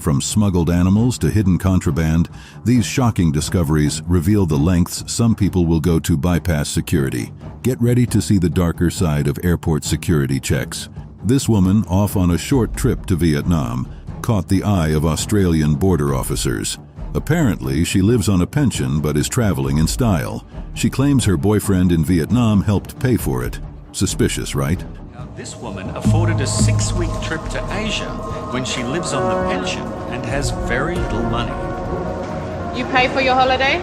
From smuggled animals to hidden contraband, these shocking discoveries reveal the lengths some people will go to bypass security. Get ready to see the darker side of airport security checks. This woman, off on a short trip to Vietnam, caught the eye of Australian border officers. Apparently, she lives on a pension but is traveling in style. She claims her boyfriend in Vietnam helped pay for it. Suspicious, right? Now, this woman afforded a 6-week trip to Asia when she lives on the pension and has very little money. You pay for your holiday?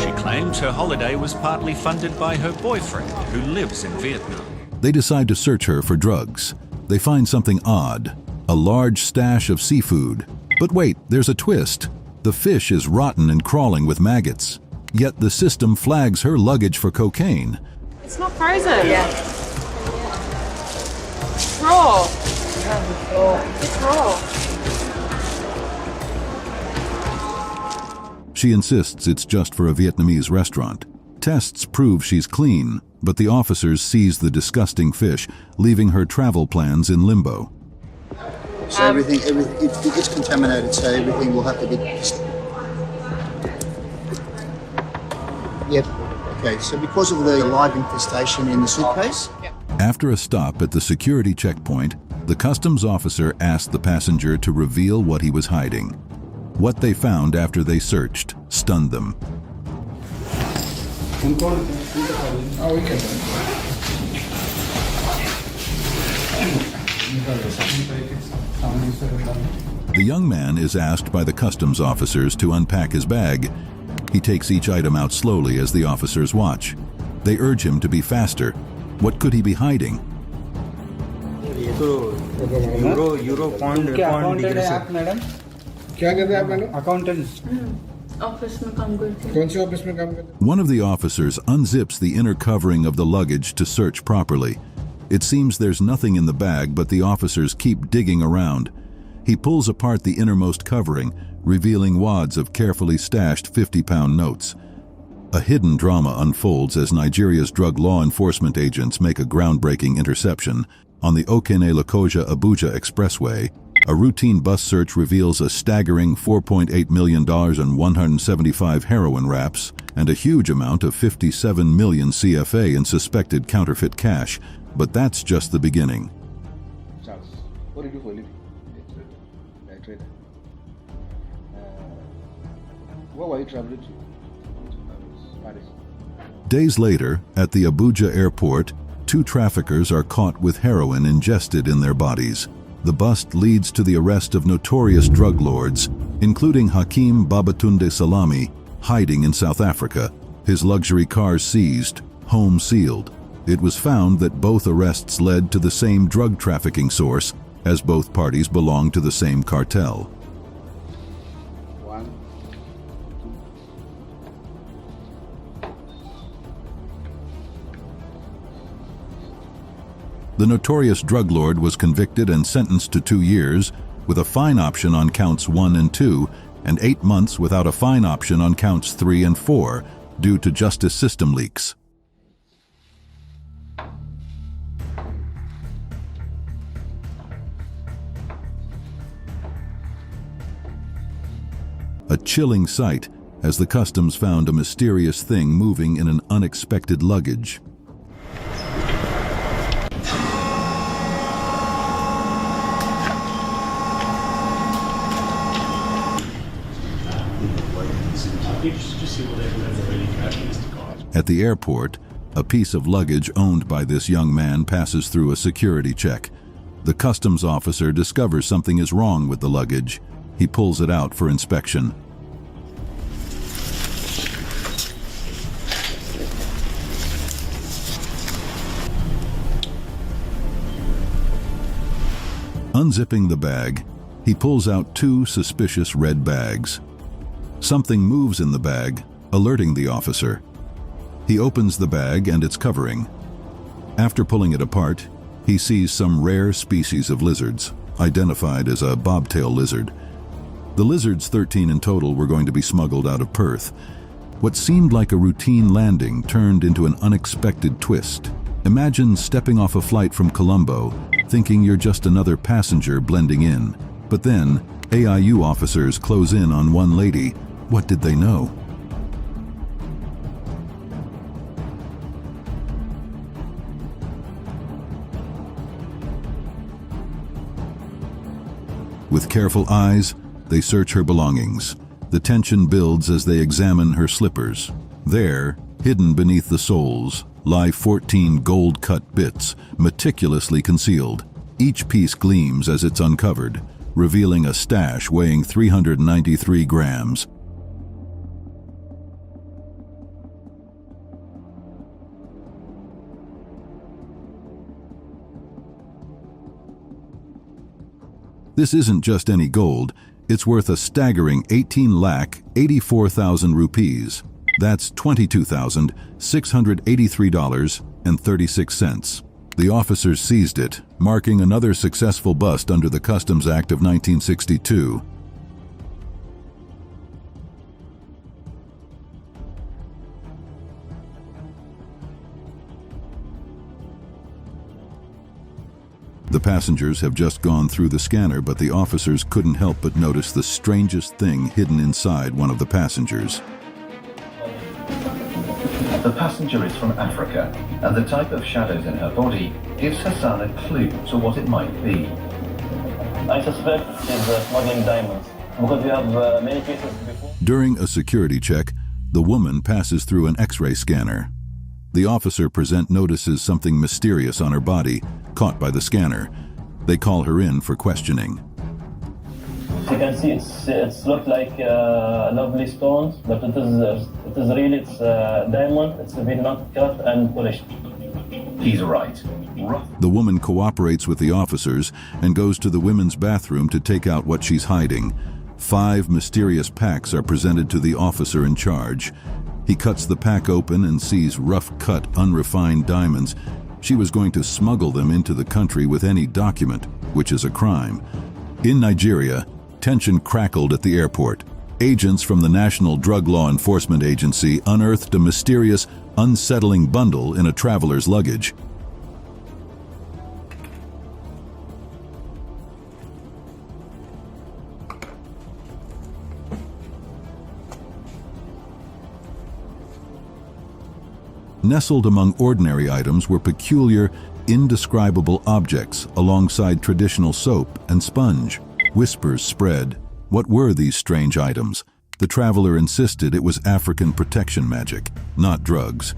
She claims her holiday was partly funded by her boyfriend, who lives in Vietnam. They decide to search her for drugs. They find something odd, a large stash of seafood. But wait, there's a twist. The fish is rotten and crawling with maggots. Yet the system flags her luggage for cocaine. It's not frozen. Yeah. It's raw. It's raw. She insists it's just for a Vietnamese restaurant. Tests prove she's clean, but the officers seize the disgusting fish, leaving her travel plans in limbo. So everything it gets contaminated, so everything will have to be... Yep. Okay, so because of the live infestation in the suitcase... After a stop at the security checkpoint, the customs officer asked the passenger to reveal what he was hiding. What they found after they searched stunned them. The young man is asked by the customs officers to unpack his bag. He takes each item out slowly as the officers watch. They urge him to be faster. What could he be hiding? One of the officers unzips the inner covering of the luggage to search properly. It seems there's nothing in the bag, but the officers keep digging around. He pulls apart the innermost covering, revealing wads of carefully stashed 50-pound notes. A hidden drama unfolds as Nigeria's drug law enforcement agents make a groundbreaking interception. On the Okene-Lokoja-Abuja Expressway, a routine bus search reveals a staggering $4.8 million and 175 heroin wraps and a huge amount of 57 million CFA in suspected counterfeit cash. But that's just the beginning. Charles, what do you do for a living? A trader. Where were you traveling to? Paris. Days later, at the Abuja airport, 2 traffickers are caught with heroin ingested in their bodies. The bust leads to the arrest of notorious drug lords, including Hakeem Babatunde Salami, hiding in South Africa, his luxury cars seized, home sealed. It was found that both arrests led to the same drug trafficking source, as both parties belonged to the same cartel. The notorious drug lord was convicted and sentenced to 2 years, with a fine option on counts 1 and 2, and 8 months without a fine option on counts 3 and 4, due to justice system leaks. A chilling sight as the customs found a mysterious thing moving in an unexpected luggage. At the airport, a piece of luggage owned by this young man passes through a security check. The customs officer discovers something is wrong with the luggage. He pulls it out for inspection. Unzipping the bag, he pulls out 2 suspicious red bags. Something moves in the bag, alerting the officer. He opens the bag and its covering. After pulling it apart, he sees some rare species of lizards, identified as a bobtail lizard. The lizards, 13 in total, were going to be smuggled out of Perth. What seemed like a routine landing turned into an unexpected twist. Imagine stepping off a flight from Colombo, thinking you're just another passenger blending in. But then, AIU officers close in on one lady. What did they know? With careful eyes, they search her belongings. The tension builds as they examine her slippers. There, hidden beneath the soles, lie 14 gold-cut bits, meticulously concealed. Each piece gleams as it's uncovered, revealing a stash weighing 393 grams. This isn't just any gold, it's worth a staggering 18,84,000 rupees. That's $22,683.36. The officers seized it, marking another successful bust under the Customs Act of 1962. The passengers have just gone through the scanner, but the officers couldn't help but notice the strangest thing hidden inside one of the passengers. The passenger is from Africa, and the type of shadows in her body gives Hassan a clue to what it might be. I suspect it's smuggling diamonds, because we have many cases before. During a security check, the woman passes through an X-ray scanner. The officer present notices something mysterious on her body, caught by the scanner. They call her in for questioning. You can see it's looked like lovely stones, but it is really diamond. It's been not cut and polished. He's right. The woman cooperates with the officers and goes to the women's bathroom to take out what she's hiding. 5 mysterious packs are presented to the officer in charge. He cuts the pack open and sees rough-cut, unrefined diamonds. She was going to smuggle them into the country with any document, which is a crime. In Nigeria, tension crackled at the airport. Agents from the National Drug Law Enforcement Agency unearthed a mysterious, unsettling bundle in a traveler's luggage. Nestled among ordinary items were peculiar, indescribable objects alongside traditional soap and sponge. Whispers spread. What were these strange items? The traveler insisted it was African protection magic, not drugs.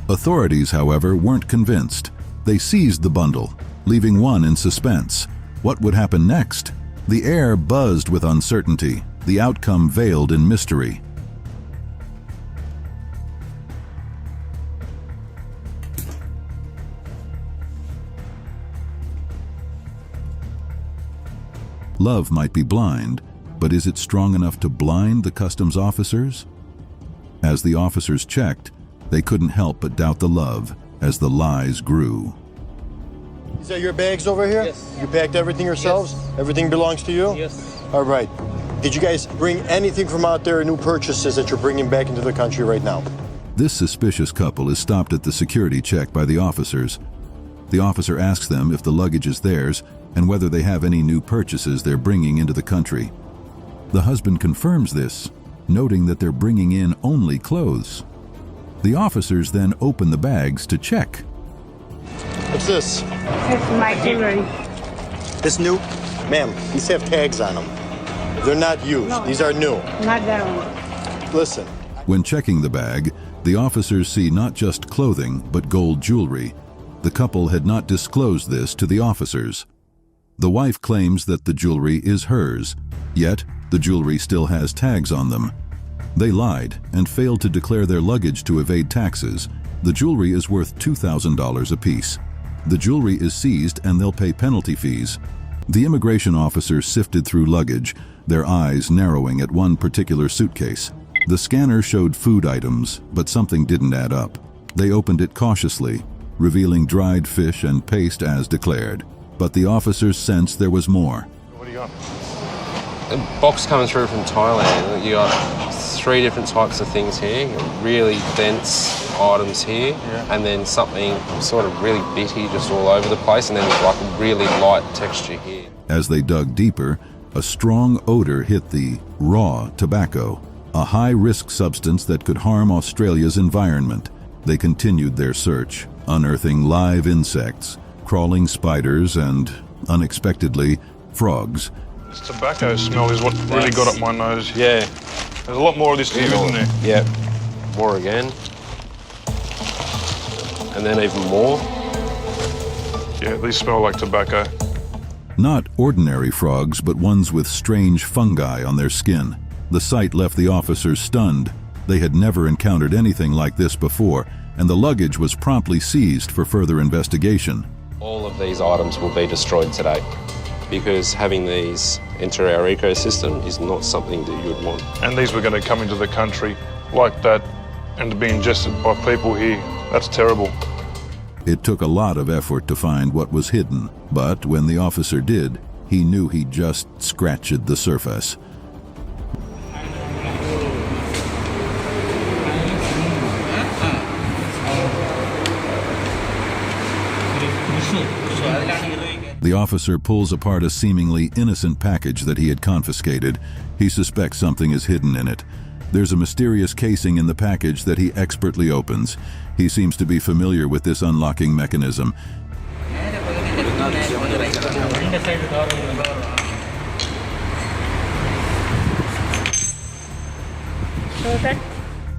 Authorities, however, weren't convinced. They seized the bundle, leaving one in suspense. What would happen next? The air buzzed with uncertainty, the outcome veiled in mystery. Love might be blind, but is it strong enough to blind the customs officers? As the officers checked, they couldn't help but doubt the love as the lies grew. Is that your bags over here? Yes. You packed everything yourselves? Yes. Everything belongs to you? Yes. All right. Did you guys bring anything from out there, new purchases that you're bringing back into the country right now? This suspicious couple is stopped at the security check by the officers. The officer asks them if the luggage is theirs and whether they have any new purchases they're bringing into the country. The husband confirms this, noting that they're bringing in only clothes. The officers then open the bags to check. What's this? It's my jewelry. This new? Ma'am, these have tags on them. They're not used. No. These are new. Not that one. Listen. When checking the bag, the officers see not just clothing, but gold jewelry. The couple had not disclosed this to the officers. The wife claims that the jewelry is hers, yet the jewelry still has tags on them. They lied and failed to declare their luggage to evade taxes. The jewelry is worth $2,000 apiece. The jewelry is seized and they'll pay penalty fees. The immigration officer sifted through luggage, their eyes narrowing at one particular suitcase. The scanner showed food items, but something didn't add up. They opened it cautiously, revealing dried fish and paste as declared. But the officers sensed there was more. What do you got? a box coming through from Thailand. You got 3 different types of things here. Really dense items here, and then something sort of really bitty just all over the place, and then like a really light texture here. As they dug deeper, a strong odor hit the raw tobacco, a high-risk substance that could harm Australia's environment. They continued their search, unearthing live insects, crawling spiders, and, unexpectedly, frogs. This tobacco smell is what really got up my nose. Yeah. There's a lot more of this here, isn't there? Yeah. More again. And then even more. Yeah, these smell like tobacco. Not ordinary frogs, but ones with strange fungi on their skin. The sight left the officers stunned. They had never encountered anything like this before, and the luggage was promptly seized for further investigation. All of these items will be destroyed today, because having these enter our ecosystem is not something that you would want. And these were going to come into the country like that and to be ingested by people here. That's terrible. It took a lot of effort to find what was hidden, but when the officer did, he knew he just scratched the surface. The officer pulls apart a seemingly innocent package that he had confiscated. He suspects something is hidden in it. There's a mysterious casing in the package that he expertly opens. He seems to be familiar with this unlocking mechanism.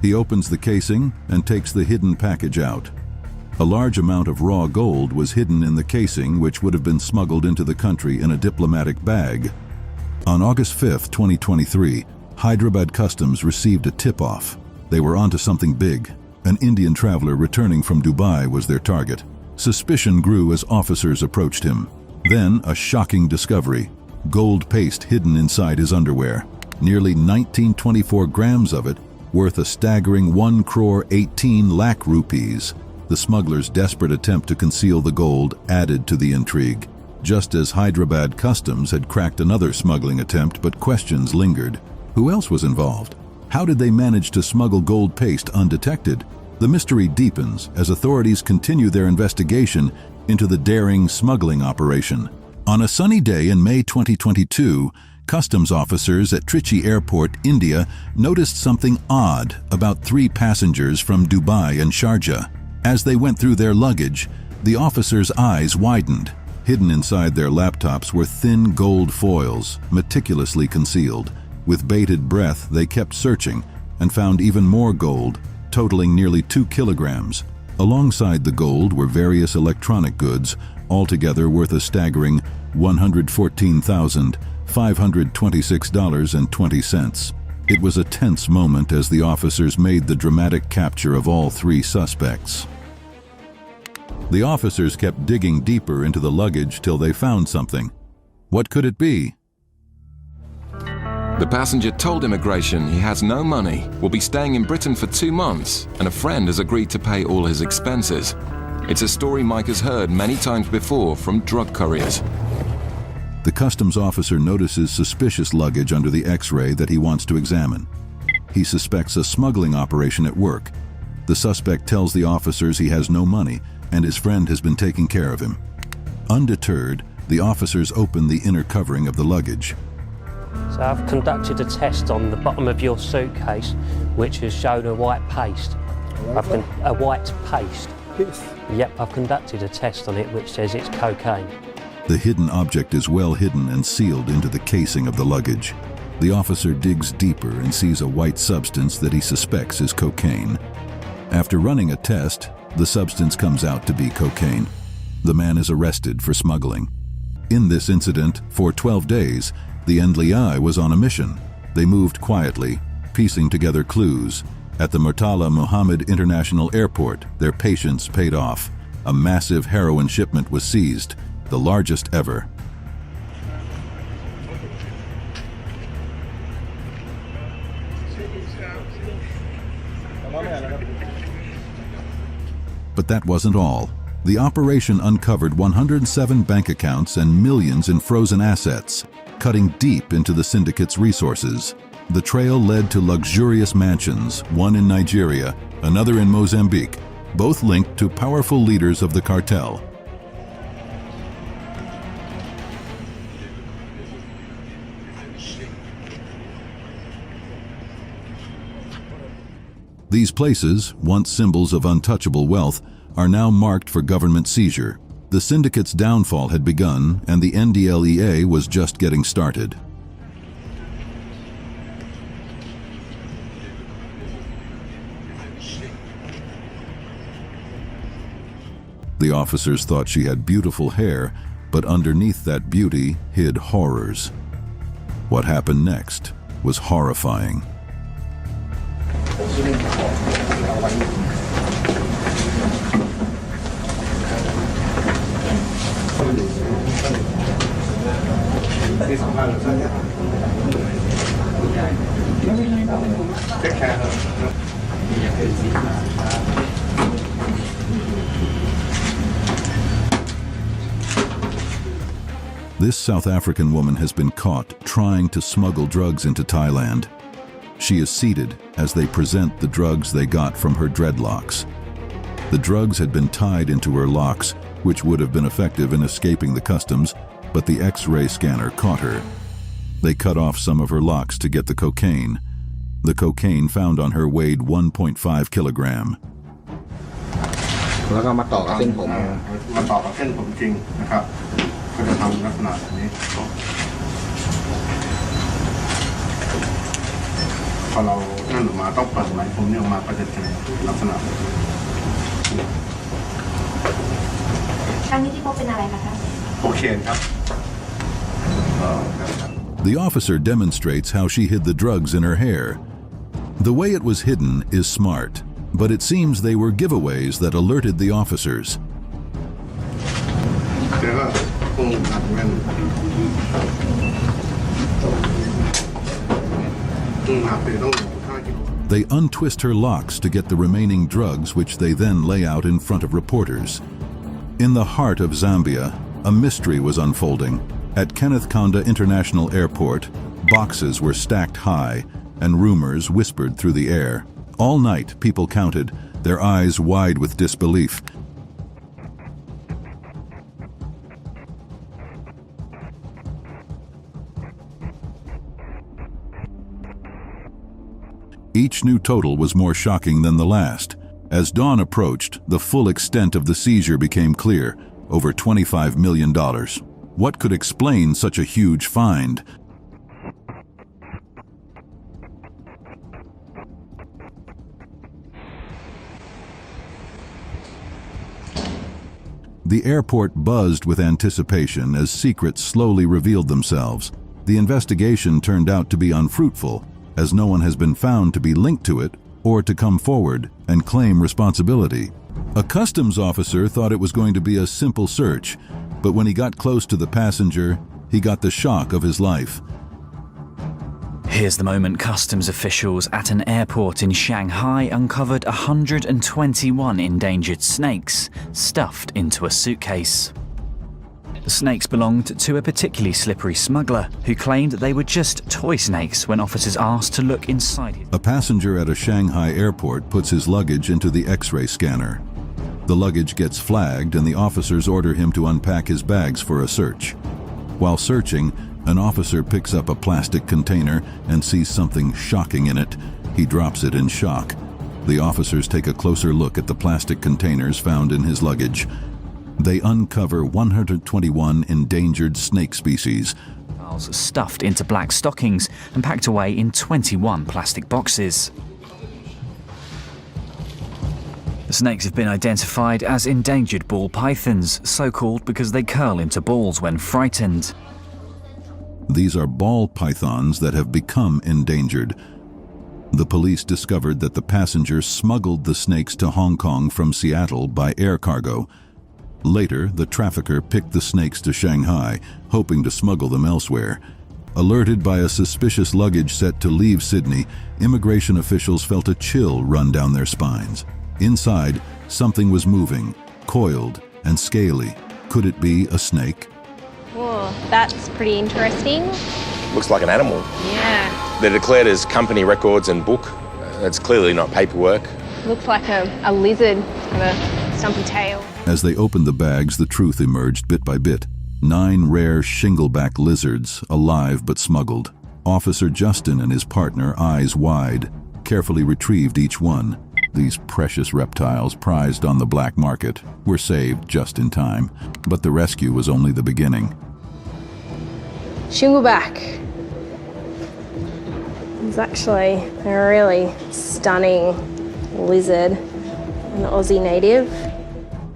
He opens the casing and takes the hidden package out. A large amount of raw gold was hidden in the casing, which would have been smuggled into the country in a diplomatic bag. On August 5, 2023, Hyderabad Customs received a tip-off. They were onto something big. An Indian traveler returning from Dubai was their target. Suspicion grew as officers approached him. Then, a shocking discovery: gold paste hidden inside his underwear. Nearly 1924 grams of it, worth a staggering 1 crore 18 lakh rupees. The smugglers' desperate attempt to conceal the gold added to the intrigue. Just as Hyderabad Customs had cracked another smuggling attempt, but questions lingered. Who else was involved? How did they manage to smuggle gold paste undetected? The mystery deepens as authorities continue their investigation into the daring smuggling operation. On a sunny day in May 2022, customs officers at Trichy Airport, India, noticed something odd about 3 passengers from Dubai and Sharjah. As they went through their luggage, the officers' eyes widened. Hidden inside their laptops were thin gold foils, meticulously concealed. With bated breath, they kept searching and found even more gold, totaling nearly 2 kilograms. Alongside the gold were various electronic goods, altogether worth a staggering $114,526.20. It was a tense moment as the officers made the dramatic capture of all 3 suspects. The officers kept digging deeper into the luggage till they found something. What could it be? The passenger told immigration he has no money, will be staying in Britain for 2 months, and a friend has agreed to pay all his expenses. It's a story Mike has heard many times before from drug couriers. The customs officer notices suspicious luggage under the X-ray that he wants to examine. He suspects a smuggling operation at work. The suspect tells the officers he has no money and his friend has been taking care of him. Undeterred, the officers open the inner covering of the luggage. So I've conducted a test on the bottom of your suitcase, which has shown a white paste. A white paste? Yep, I've conducted a test on it which says it's cocaine. The hidden object is well hidden and sealed into the casing of the luggage. The officer digs deeper and sees a white substance that he suspects is cocaine. After running a test, the substance comes out to be cocaine. The man is arrested for smuggling. In this incident, for 12 days, the NLI was on a mission. They moved quietly, piecing together clues. At the Murtala Muhammad International Airport, their patience paid off. A massive heroin shipment was seized, the largest ever. But that wasn't all. The operation uncovered 107 bank accounts and millions in frozen assets. cutting deep into the syndicate's resources. The trail led to luxurious mansions, one in Nigeria, another in Mozambique, both linked to powerful leaders of the cartel. These places, once symbols of untouchable wealth, are now marked for government seizure. The syndicate's downfall had begun, and the NDLEA was just getting started. The officers thought she had beautiful hair, but underneath that beauty hid horrors. What happened next was horrifying. This South African woman has been caught trying to smuggle drugs into Thailand. She is seated as they present the drugs they got from her dreadlocks. The drugs had been tied into her locks, which would have been effective in escaping the customs, but the X-ray scanner caught her. They cut off some of her locks to get the cocaine. The cocaine found on her weighed 1.5 kilogram. แล้วก็มาต่อกับเส้นผมมาต่อกับเส้นผมจริงนะครับก็จะทำลักษณะแบบนี้พอเรานั่นออกมาต้องเปิดไหมผมนี่ออกมาก็จะเจอลักษณะครั้งนี้ที่พบเป็นอะไรคะท่านโอเคครับ The officer demonstrates how she hid the drugs in her hair. The way it was hidden is smart, but it seems they were giveaways that alerted the officers. They untwist her locks to get the remaining drugs, which they then lay out in front of reporters. In the heart of Zambia, a mystery was unfolding. At Kenneth Kaunda International Airport, boxes were stacked high, and rumors whispered through the air. All night, people counted, their eyes wide with disbelief. Each new total was more shocking than the last. As dawn approached, the full extent of the seizure became clear, over $25 million. What could explain such a huge find? The airport buzzed with anticipation as secrets slowly revealed themselves. The investigation turned out to be unfruitful, as no one has been found to be linked to it or to come forward and claim responsibility. A customs officer thought it was going to be a simple search, but when he got close to the passenger, he got the shock of his life. Here's the moment customs officials at an airport in Shanghai uncovered 121 endangered snakes stuffed into a suitcase. The snakes belonged to a particularly slippery smuggler who claimed they were just toy snakes when officers asked to look inside his... A passenger at a Shanghai airport puts his luggage into the X-ray scanner. The luggage gets flagged and the officers order him to unpack his bags for a search. While searching, an officer picks up a plastic container and sees something shocking in it. He drops it in shock. The officers take a closer look at the plastic containers found in his luggage. They uncover 121 endangered snake species. Stuffed into black stockings and packed away in 21 plastic boxes. The snakes have been identified as endangered ball pythons, so called because they curl into balls when frightened. These are ball pythons that have become endangered. The police discovered that the passenger smuggled the snakes to Hong Kong from Seattle by air cargo. Later, the trafficker picked the snakes to Shanghai, hoping to smuggle them elsewhere. Alerted by a suspicious luggage set to leave Sydney, immigration officials felt a chill run down their spines. Inside, something was moving, coiled and scaly. Could it be a snake? Oh, that's pretty interesting. Looks like an animal. Yeah. They're declared as company records and book. That's clearly not paperwork. Looks like a lizard. It's got a stumpy tail. As they opened the bags, the truth emerged bit by bit. 9 rare shingleback lizards, alive but smuggled. Officer Justin and his partner, eyes wide, carefully retrieved each one. These precious reptiles, prized on the black market, were saved just in time. But the rescue was only the beginning. Shingleback. It's actually a really stunning lizard, an Aussie native.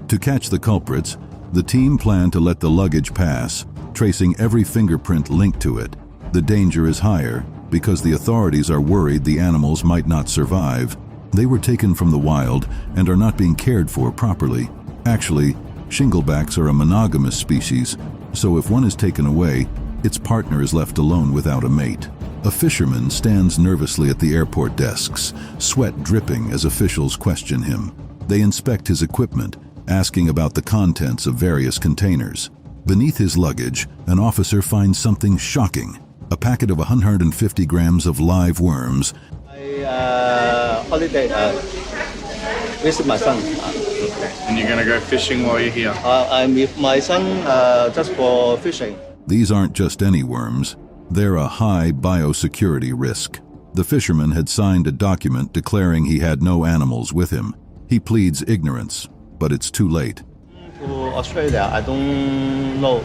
To catch the culprits, the team planned to let the luggage pass, tracing every fingerprint linked to it. The danger is higher because the authorities are worried the animals might not survive. They were taken from the wild and are not being cared for properly. Actually, shinglebacks are a monogamous species, so if one is taken away, its partner is left alone without a mate. A fisherman stands nervously at the airport desks, sweat dripping as officials question him. They inspect his equipment, asking about the contents of various containers. Beneath his luggage, an officer finds something shocking: a packet of 150 grams of live worms. Holiday with my son. And you're going to go fishing while you're here? I'm with my son just for fishing. These aren't just any worms. They're a high biosecurity risk. The fisherman had signed a document declaring he had no animals with him. He pleads ignorance, but it's too late. To Australia, I don't know.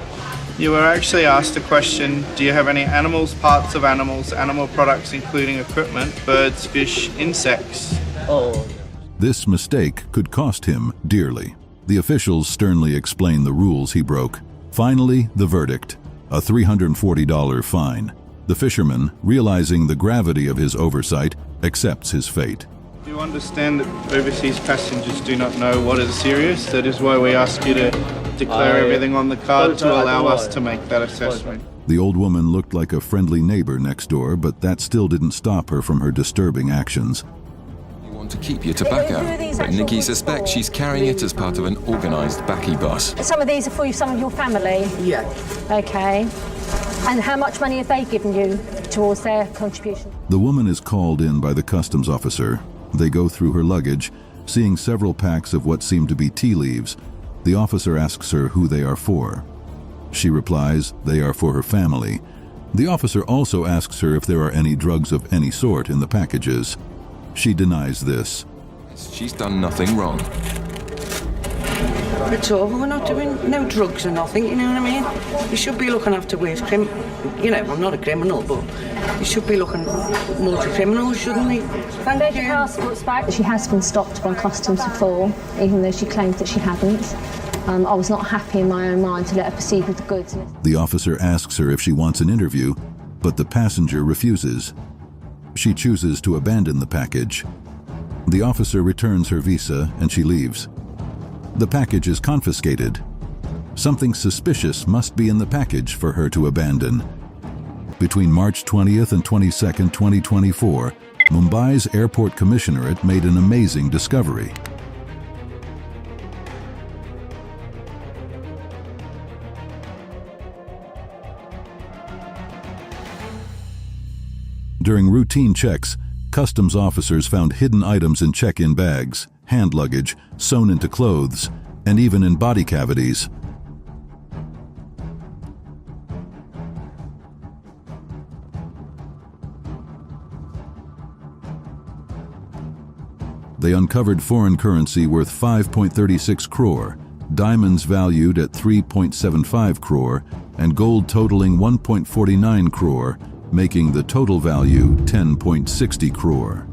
You were actually asked a question, do you have any animals, parts of animals, animal products including equipment, birds, fish, insects? Oh. This mistake could cost him dearly. The officials sternly explain the rules he broke. Finally, the verdict: a $340 fine. The fisherman, realizing the gravity of his oversight, accepts his fate. Do you understand that overseas passengers do not know what is serious? That is why we ask you to declare everything on the card to allow us to make that assessment. The old woman looked like a friendly neighbor next door, but that still didn't stop her from her disturbing actions. You want to keep your tobacco, but Nikki suspects she's carrying it as part of an organised backy bus. Some of these are for some of your family? Yeah. Okay. And how much money have they given you towards their contribution? The woman is called in by the customs officer. They go through her luggage, seeing several packs of what seem to be tea leaves. The officer asks her who they are for. She replies they are for her family. The officer also asks her if there are any drugs of any sort in the packages. She denies this. She's done nothing wrong. It's over, we're not doing no drugs or nothing, you know what I mean? You should be looking after waste you know, I'm not a criminal, but you should be looking more to criminals, shouldn't we? Thank you. Passport's back. She has been stopped by customs before, even though she claims that she hadn't. I was not happy in my own mind to let her proceed with the goods. The officer asks her if she wants an interview, but the passenger refuses. She chooses to abandon the package. The officer returns her visa and she leaves. The package is confiscated. Something suspicious must be in the package for her to abandon. Between March 20th and 22nd, 2024, Mumbai's airport commissionerate made an amazing discovery. During routine checks, customs officers found hidden items in check-in bags, hand luggage, sewn into clothes, and even in body cavities. They uncovered foreign currency worth 5.36 crore, diamonds valued at 3.75 crore, and gold totaling 1.49 crore, making the total value 10.60 crore.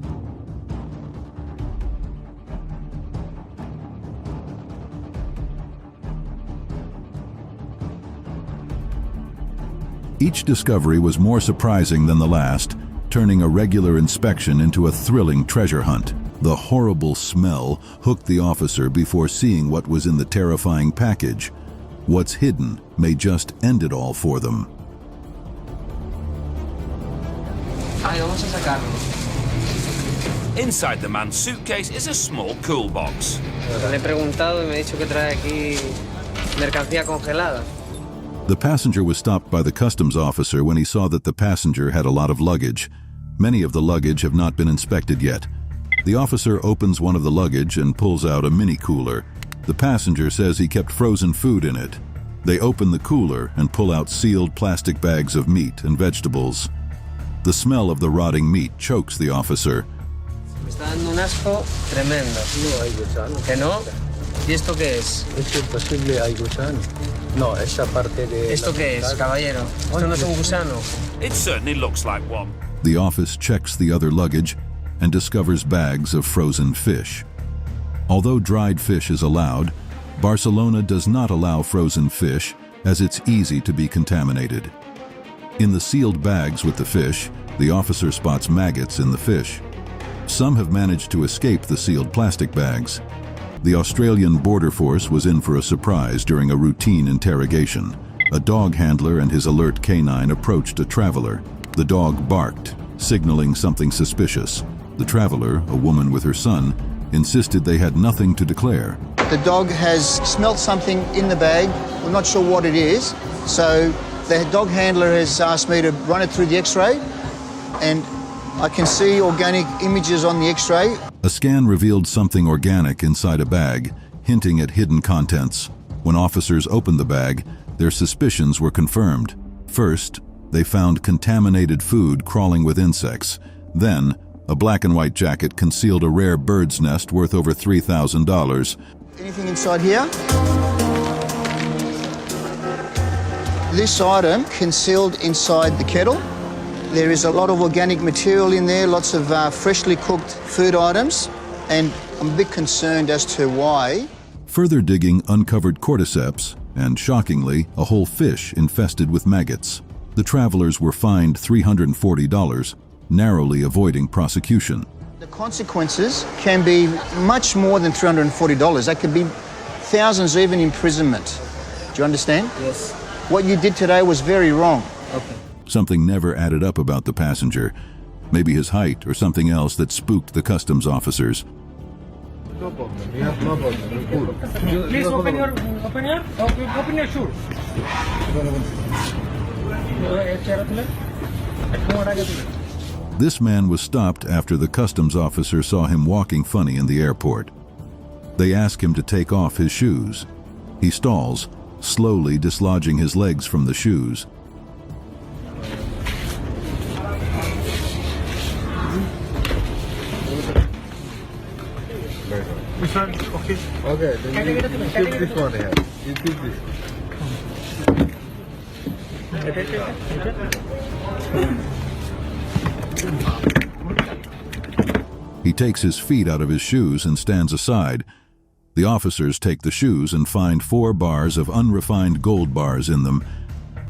Each discovery was more surprising than the last, turning a regular inspection into a thrilling treasure hunt. The horrible smell hooked the officer before seeing what was in the terrifying package. What's hidden may just end it all for them. Inside the man's suitcase is a small cool box. Le he preguntado y me ha dicho que trae aquí mercancía congelada. The passenger was stopped by the customs officer when he saw that the passenger had a lot of luggage. Many of the luggage have not been inspected yet. The officer opens one of the luggage and pulls out a mini cooler. The passenger says he kept frozen food in it. They open the cooler and pull out sealed plastic bags of meat and vegetables. The smell of the rotting meat chokes the officer. Me está dando un asco tremendo. No hay gusano. ¿Que no? ¿Y esto qué es? Es imposible, hay gusano. No, esa parte de... ¿Esto qué es, caballero? ¿Esto no es un gusano? It certainly looks like one. The office checks the other luggage and discovers bags of frozen fish. Although dried fish is allowed, Barcelona does not allow frozen fish as it's easy to be contaminated. In the sealed bags with the fish, the officer spots maggots in the fish. Some have managed to escape the sealed plastic bags. The Australian Border Force was in for a surprise during a routine interrogation. A dog handler and his alert canine approached a traveler. The dog barked, signaling something suspicious. The traveler, a woman with her son, insisted they had nothing to declare. The dog has smelt something in the bag. We're not sure what it is. So the dog handler has asked me to run it through the x-ray, and I can see organic images on the x-ray. A scan revealed something organic inside a bag, hinting at hidden contents. When officers opened the bag, their suspicions were confirmed. First, they found contaminated food crawling with insects. Then, a black and white jacket concealed a rare bird's nest worth over $3,000. Anything inside here? This item concealed inside the kettle. There is a lot of organic material in there, lots of freshly cooked food items, and I'm a bit concerned as to why. Further digging uncovered cordyceps and, shockingly, a whole fish infested with maggots. The travelers were fined $340, narrowly avoiding prosecution. The consequences can be much more than $340. That could be thousands, even imprisonment. Do you understand? Yes. What you did today was very wrong. Okay. Something never added up about the passenger. Maybe his height or something else that spooked the customs officers. No problem. Yeah, no problem. Please open your shoes. This man was stopped after the customs officer saw him walking funny in the airport. They ask him to take off his shoes. He stalls, slowly dislodging his legs from the shoes. This one, okay. Okay, then you keep this one here. You keep this. He takes his feet out of his shoes and stands aside. The officers take the shoes and find 4 bars of unrefined gold bars in them.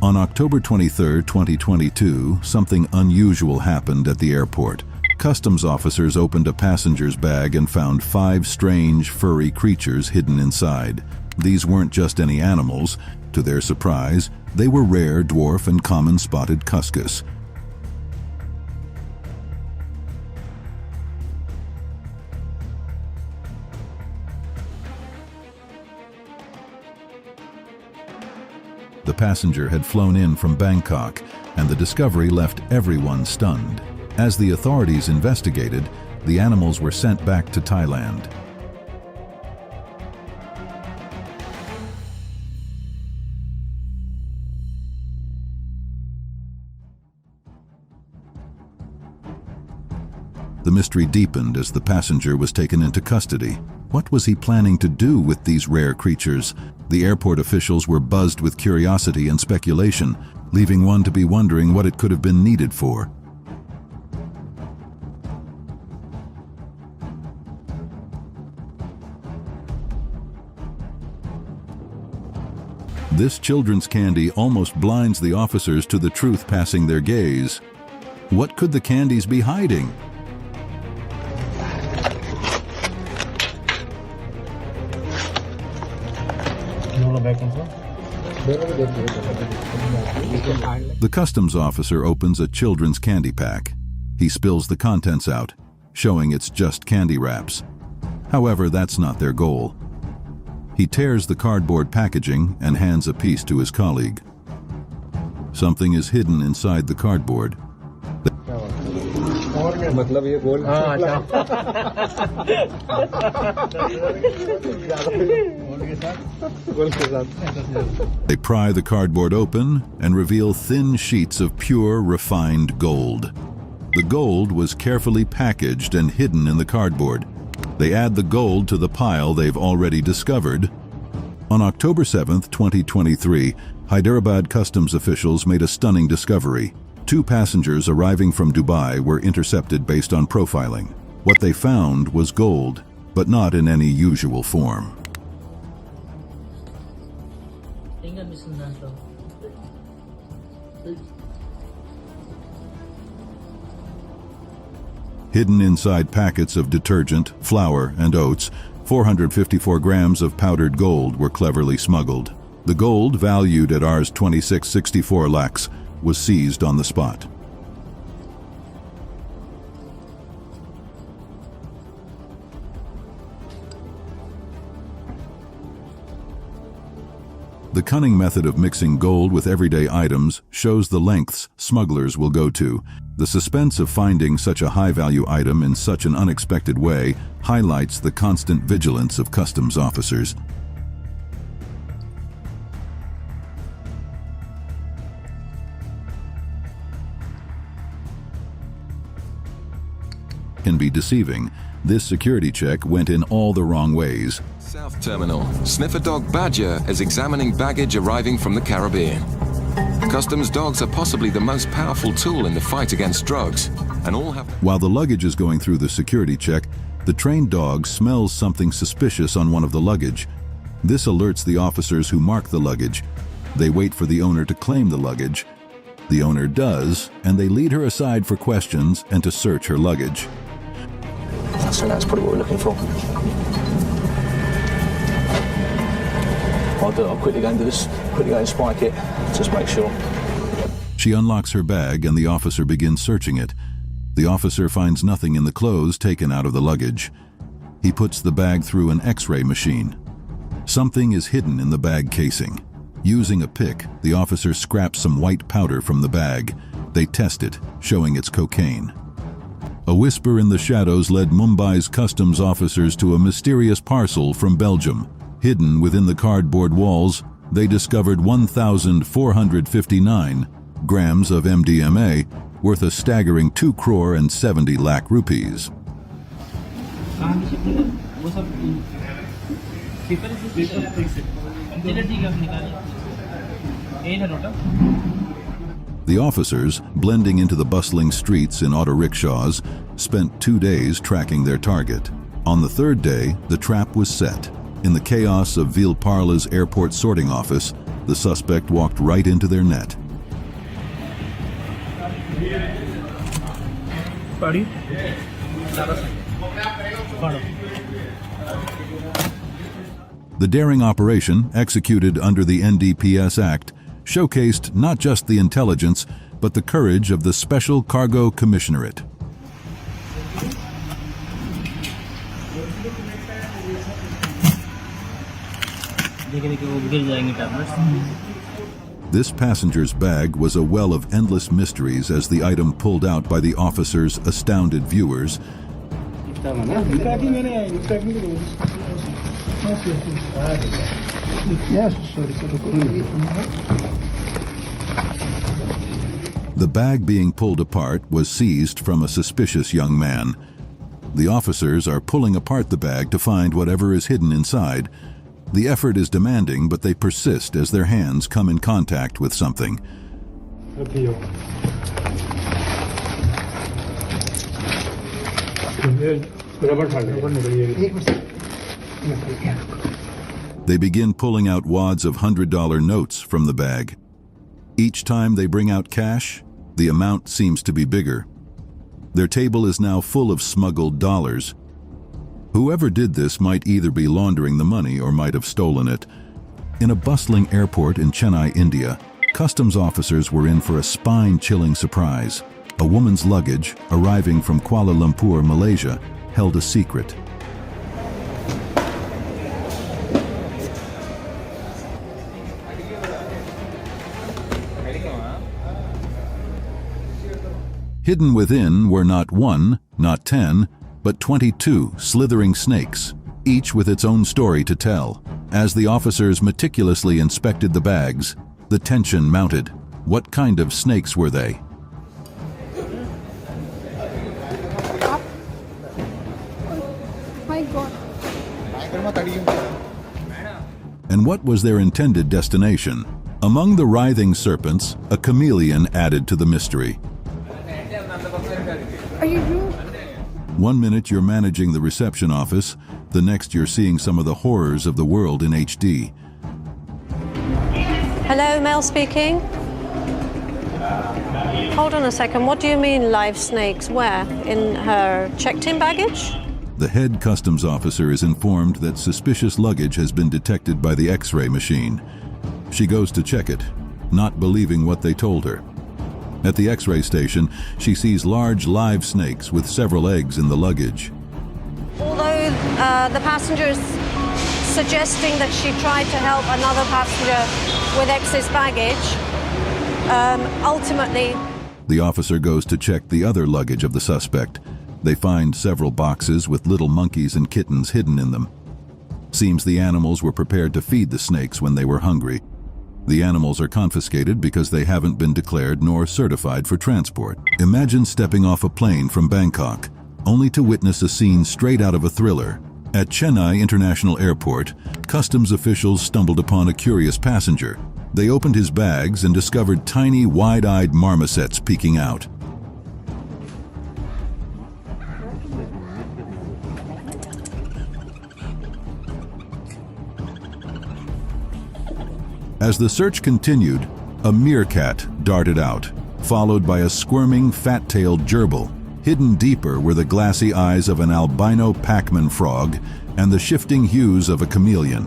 On October 23, 2022, something unusual happened at the airport. Customs officers opened a passenger's bag and found 5 strange, furry creatures hidden inside. These weren't just any animals. To their surprise, they were rare dwarf and common spotted cuscus. The passenger had flown in from Bangkok, and the discovery left everyone stunned. As the authorities investigated, the animals were sent back to Thailand. The mystery deepened as the passenger was taken into custody. What was he planning to do with these rare creatures? The airport officials were buzzed with curiosity and speculation, leaving one to be wondering what it could have been needed for. This children's candy almost blinds the officers to the truth passing their gaze. What could the candies be hiding? The customs officer opens a children's candy pack. He spills the contents out, showing it's just candy wraps. However, that's not their goal. He tears the cardboard packaging and hands a piece to his colleague. Something is hidden inside the cardboard. They pry the cardboard open and reveal thin sheets of pure, refined gold. The gold was carefully packaged and hidden in the cardboard. They add the gold to the pile they've already discovered. On October 7, 2023, Hyderabad customs officials made a stunning discovery. 2 passengers arriving from Dubai were intercepted based on profiling. What they found was gold, but not in any usual form. Hidden inside packets of detergent, flour, and oats, 454 grams of powdered gold were cleverly smuggled. The gold, valued at Rs 2664 lakhs, was seized on the spot. The cunning method of mixing gold with everyday items shows the lengths smugglers will go to. The suspense of finding such a high-value item in such an unexpected way highlights the constant vigilance of customs officers. Can be deceiving. This security check went in all the wrong ways. South Terminal. Sniffer dog Badger is examining baggage arriving from the Caribbean. Customs dogs are possibly the most powerful tool in the fight against drugs, and all have... While the luggage is going through the security check, the trained dog smells something suspicious on one of the luggage. This alerts the officers who mark the luggage. They wait for the owner to claim the luggage. The owner does, and they lead her aside for questions and to search her luggage. So that's probably what we're looking for. I'll quickly go and do this, quickly go and spike it, just make sure. She unlocks her bag and the officer begins searching it. The officer finds nothing in the clothes taken out of the luggage. He puts the bag through an X-ray machine. Something is hidden in the bag casing. Using a pick, the officer scraps some white powder from the bag. They test it, showing it's cocaine. A whisper in the shadows led Mumbai's customs officers to a mysterious parcel from Belgium. Hidden within the cardboard walls, they discovered 1,459 grams of MDMA, worth a staggering 2 crore and 70 lakh rupees. The officers, blending into the bustling streets in auto rickshaws, spent 2 days tracking their target. On the 3rd day, the trap was set. In the chaos of Vilparla's airport sorting office, the suspect walked right into their net. The daring operation, executed under the NDPS Act, showcased not just the intelligence, but the courage of the Special Cargo Commissionerate. This passenger's bag was a well of endless mysteries as the item pulled out by the officer's astounded viewers. The bag being pulled apart was seized from a suspicious young man. The officers are pulling apart the bag to find whatever is hidden inside. The effort is demanding, but they persist as their hands come in contact with something. They begin pulling out wads of $100 notes from the bag. Each time they bring out cash, the amount seems to be bigger. Their table is now full of smuggled dollars. Whoever did this might either be laundering the money or might have stolen it. In a bustling airport in Chennai, India, customs officers were in for a spine-chilling surprise. A woman's luggage, arriving from Kuala Lumpur, Malaysia, held a secret. Hidden within were not 1, not 10, but 22 slithering snakes, each with its own story to tell. As the officers meticulously inspected the bags, the tension mounted. What kind of snakes were they? My God. And what was their intended destination? Among the writhing serpents, a chameleon added to the mystery. Are you rude? 1 minute you're managing the reception office, the next you're seeing some of the horrors of the world in HD. Hello, Mel speaking. Hold on a second, what do you mean live snakes? Where? In her checked-in baggage? The head customs officer is informed that suspicious luggage has been detected by the X-ray machine. She goes to check it, not believing what they told her. At the X-ray station, she sees large live snakes with several eggs in the luggage. Although the passenger is suggesting that she tried to help another passenger with excess baggage, ultimately... The officer goes to check the other luggage of the suspect. They find several boxes with little monkeys and kittens hidden in them. Seems the animals were prepared to feed the snakes when they were hungry. The animals are confiscated because they haven't been declared nor certified for transport. Imagine stepping off a plane from Bangkok, only to witness a scene straight out of a thriller. At Chennai International Airport, customs officials stumbled upon a curious passenger. They opened his bags and discovered tiny, wide-eyed marmosets peeking out. As the search continued, a meerkat darted out, followed by a squirming, fat-tailed gerbil. Hidden deeper were the glassy eyes of an albino Pac-Man frog and the shifting hues of a chameleon.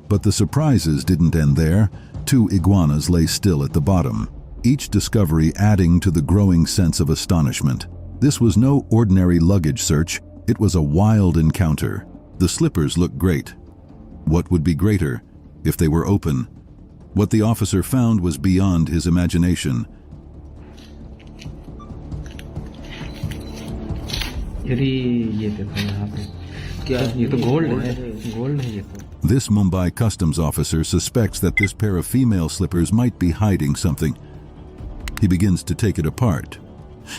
But the surprises didn't end there. 2 iguanas lay still at the bottom, each discovery adding to the growing sense of astonishment. This was no ordinary luggage search, it was a wild encounter. The slippers looked great. What would be greater if they were open? What the officer found was beyond his imagination. This Mumbai customs officer suspects that this pair of female slippers might be hiding something. He begins to take it apart.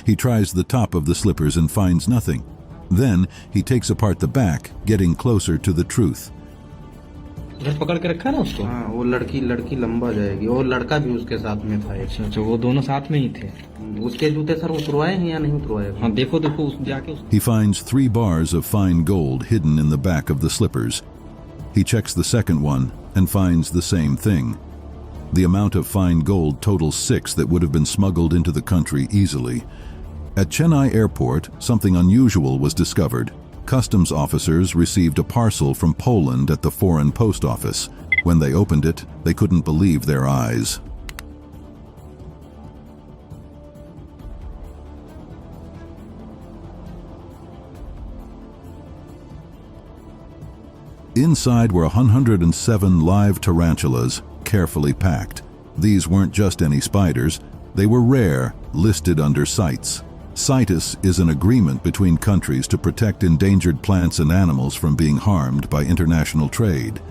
He tries the top of the slippers and finds nothing. Then he takes apart the back, getting closer to the truth. पकड़ के रखा ना उसको हाँ वो लड़की लंबा जाएगी और लड़का भी उसके साथ में था अच्छा वो दोनों साथ में ही थे उसके जूते सर उतरवाए हैं या नहीं उतरवाए हाँ देखो उस जाके He finds 3 bars of fine gold hidden in the back of the slippers. He checks the second one and finds the same thing. The amount of fine gold totals 6 that would have been smuggled into the country easily. At Chennai Airport, something unusual was discovered. Customs officers received a parcel from Poland at the foreign post office. When they opened it, they couldn't believe their eyes. Inside were 107 live tarantulas, carefully packed. These weren't just any spiders, they were rare, listed under CITES. CITES is an agreement between countries to protect endangered plants and animals from being harmed by international trade.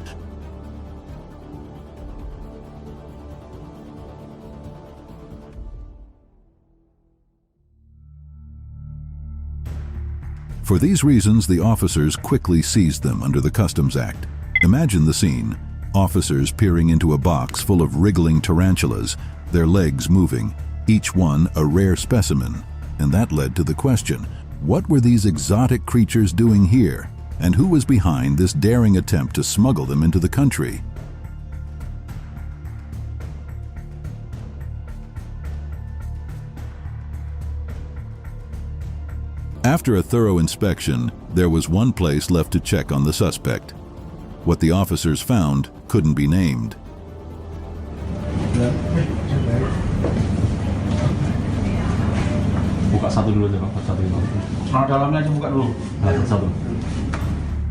For these reasons, the officers quickly seized them under the Customs Act. Imagine the scene. Officers peering into a box full of wriggling tarantulas, their legs moving, each one a rare specimen. And that led to the question, what were these exotic creatures doing here? And who was behind this daring attempt to smuggle them into the country? After a thorough inspection, there was one place left to check on the suspect. What the officers found couldn't be named.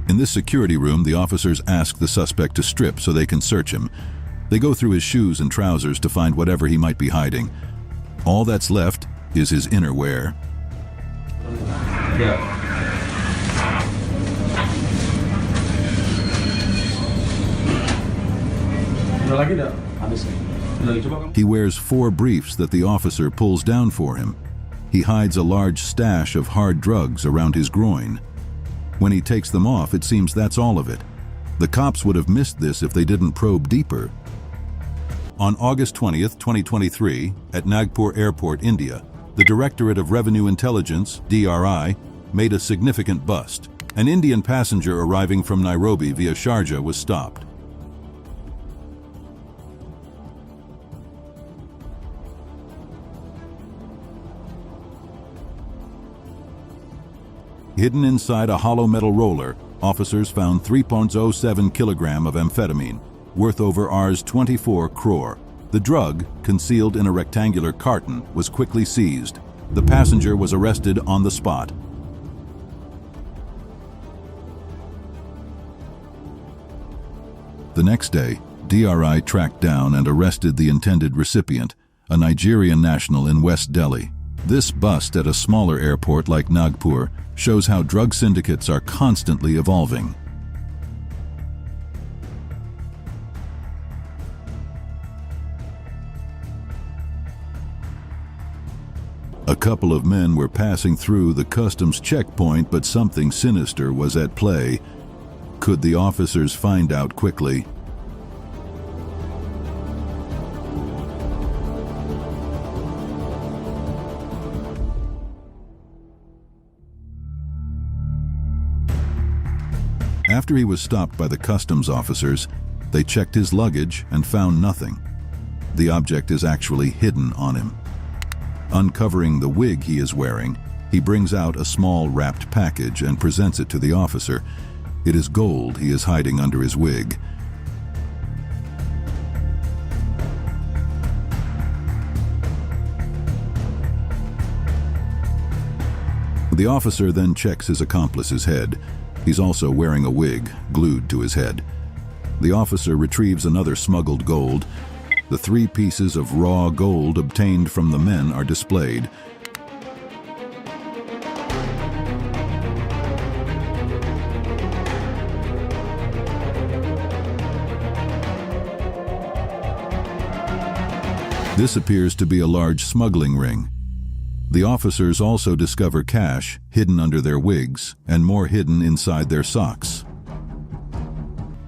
In this security room, the officers ask the suspect to strip so they can search him. They go through his shoes and trousers to find whatever he might be hiding. All that's left is his innerwear. He wears 4 briefs that the officer pulls down for him. He hides a large stash of hard drugs around his groin. When he takes them off, it seems that's all of it. The cops would have missed this if they didn't probe deeper. On August 20th, 2023, at Nagpur Airport, India, the Directorate of Revenue Intelligence, DRI, made a significant bust. An Indian passenger arriving from Nairobi via Sharjah was stopped. Hidden inside a hollow metal roller, officers found 3.07 kilogram of amphetamine, worth over Rs 24 crore. The drug, concealed in a rectangular carton, was quickly seized. The passenger was arrested on the spot. The next day, DRI tracked down and arrested the intended recipient, a Nigerian national in West Delhi. This bust at a smaller airport like Nagpur shows how drug syndicates are constantly evolving. A couple of men were passing through the customs checkpoint, but something sinister was at play. Could the officers find out quickly? After he was stopped by the customs officers, they checked his luggage and found nothing. The object is actually hidden on him. Uncovering the wig he is wearing, he brings out a small wrapped package and presents it to the officer. It is gold he is hiding under his wig. The officer then checks his accomplice's head. He's also wearing a wig glued to his head. The officer retrieves another smuggled gold. The 3 pieces of raw gold obtained from the men are displayed. This appears to be a large smuggling ring. The officers also discover cash hidden under their wigs and more hidden inside their socks.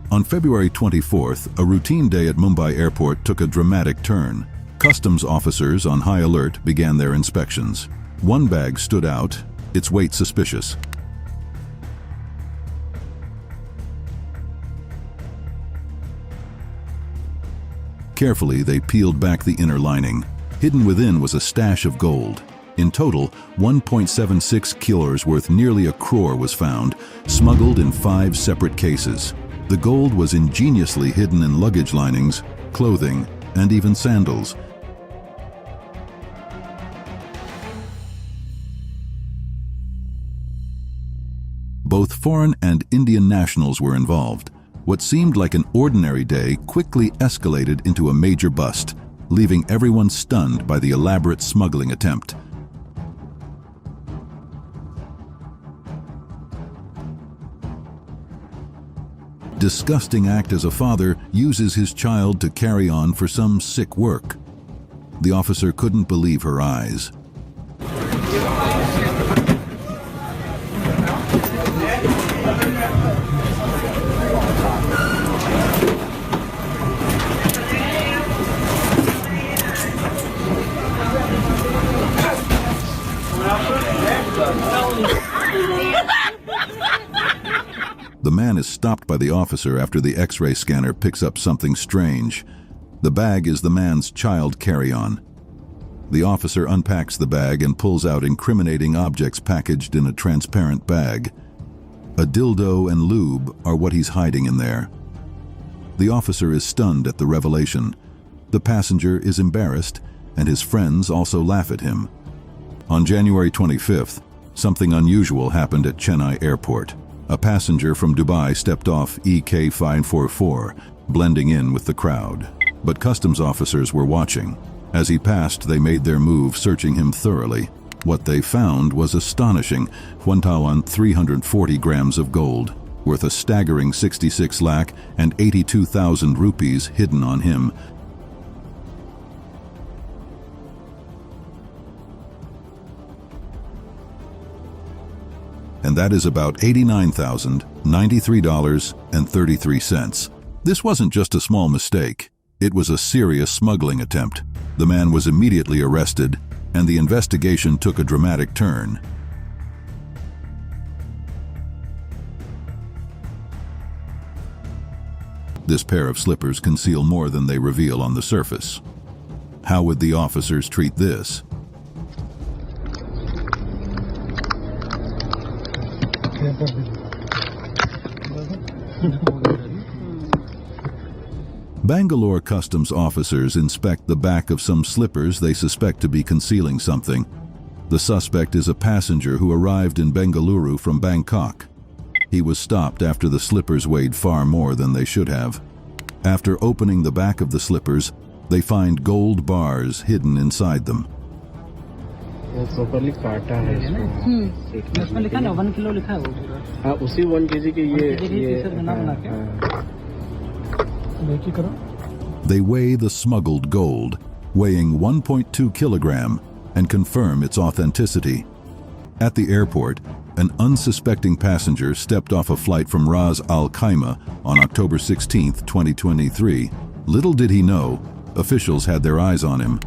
On February 24th, a routine day at Mumbai Airport took a dramatic turn. Customs officers on high alert began their inspections. One bag stood out, its weight suspicious. Carefully, they peeled back the inner lining. Hidden within was a stash of gold. In total, 1.76 kilos worth nearly 1 crore was found, smuggled in 5 separate cases. The gold was ingeniously hidden in luggage linings, clothing, and even sandals. Both foreign and Indian nationals were involved. What seemed like an ordinary day quickly escalated into a major bust, leaving everyone stunned by the elaborate smuggling attempt. Disgusting act as a father uses his child to carry on for some sick work. The officer couldn't believe her eyes. The man is stopped by the officer after the X-ray scanner picks up something strange. The bag is the man's child carry-on. The officer unpacks the bag and pulls out incriminating objects packaged in a transparent bag. A dildo and lube are what he's hiding in there. The officer is stunned at the revelation. The passenger is embarrassed, and his friends also laugh at him. On January 25th, Something unusual happened at Chennai Airport. A passenger from Dubai stepped off EK 544, blending in with the crowd. But customs officers were watching. As he passed, they made their move, searching him thoroughly. What they found was astonishing: 1,340 grams of gold, worth a staggering 66 lakh and 82,000 rupees hidden on him. And that is about $89,093.33. This wasn't just a small mistake. It was a serious smuggling attempt. The man was immediately arrested, and the investigation took a dramatic turn. This pair of slippers conceal more than they reveal on the surface. How would the officers treat this? Bangalore customs officers inspect the back of some slippers they suspect to be concealing something. The suspect is a passenger who arrived in Bengaluru from Bangkok. He was stopped after the slippers weighed far more than they should have. After opening the back of the slippers, they find gold bars hidden inside them. They weigh the smuggled gold, weighing 1.2 kilogram, and confirm its authenticity. At the airport, an unsuspecting passenger stepped off a flight from Ras Al Khaimah on October 16, 2023. Little did he know, officials had their eyes on him.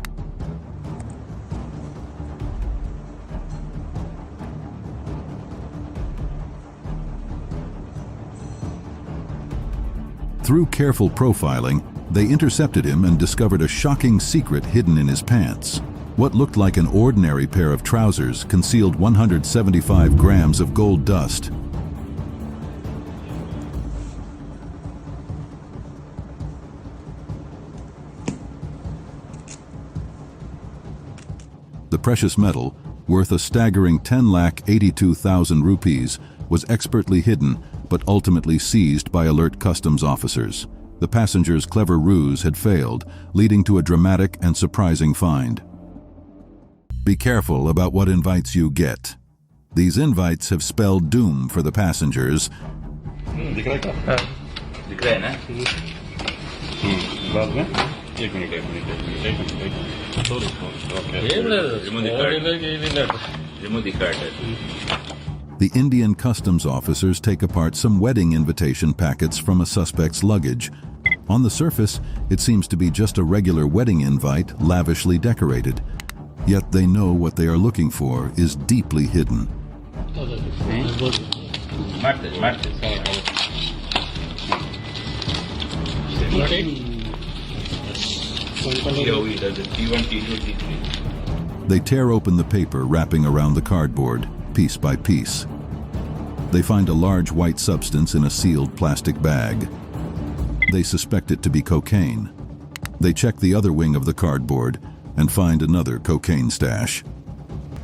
Through careful profiling, they intercepted him and discovered a shocking secret hidden in his pants. What looked like an ordinary pair of trousers concealed 175 grams of gold dust. The precious metal, worth a staggering 10,82,000 rupees, was expertly hidden but ultimately seized by alert customs officers. The passenger's clever ruse had failed, leading to a dramatic and surprising find. Be careful about what invites you get. These invites have spelled doom for the passengers. The Indian customs officers take apart some wedding invitation packets from a suspect's luggage. On the surface, it seems to be just a regular wedding invite, lavishly decorated. Yet they know what they are looking for is deeply hidden. They tear open the paper wrapping around the cardboard, piece by piece. They find a large white substance in a sealed plastic bag. They suspect it to be cocaine. They check the other wing of the cardboard and find another cocaine stash.